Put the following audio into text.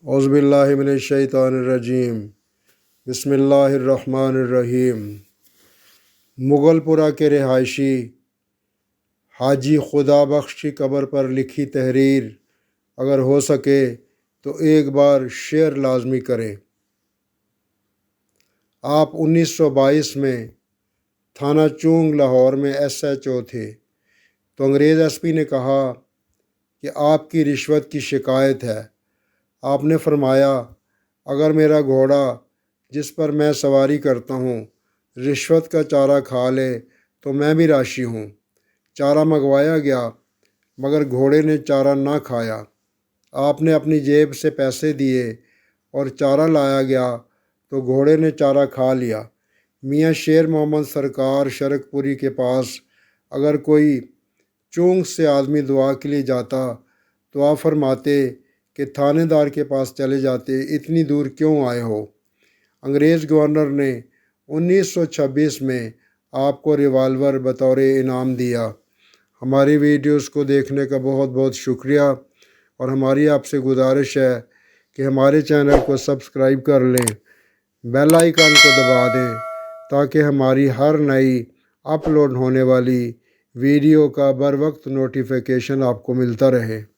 اعوذ باللہ من الشیطان الرجیم بسم اللہ الرحمن الرحیم۔ مغل پورہ کے رہائشی حاجی خدا بخش کی قبر پر لکھی تحریر اگر ہو سکے تو ایک بار شیئر لازمی کریں۔ آپ 1922 میں تھانہ چونگ لاہور میں SHO تھے تو انگریز SP نے کہا کہ آپ کی رشوت کی شکایت ہے۔ آپ نے فرمایا اگر میرا گھوڑا جس پر میں سواری کرتا ہوں رشوت کا چارہ کھا لے تو میں بھی راشی ہوں۔ چارہ منگوایا گیا مگر گھوڑے نے چارہ نہ کھایا۔ آپ نے اپنی جیب سے پیسے دیے اور چارہ لایا گیا تو گھوڑے نے چارہ کھا لیا۔ میاں شیر محمد سرکار شرک پوری کے پاس اگر کوئی چونگ سے آدمی دعا کے لیے جاتا تو آپ فرماتے کہ تھانے دار کے پاس چلے جاتے، اتنی دور کیوں آئے ہو۔ انگریز گورنر نے 1926 میں آپ کو ریوالور بطور انعام دیا۔ ہماری ویڈیوز کو دیکھنے کا بہت بہت شکریہ اور ہماری آپ سے گزارش ہے کہ ہمارے چینل کو سبسکرائب کر لیں، بیل آئیکن کو دبا دیں تاکہ ہماری ہر نئی اپلوڈ ہونے والی ویڈیو کا بر وقت نوٹیفیکیشن آپ کو ملتا رہے۔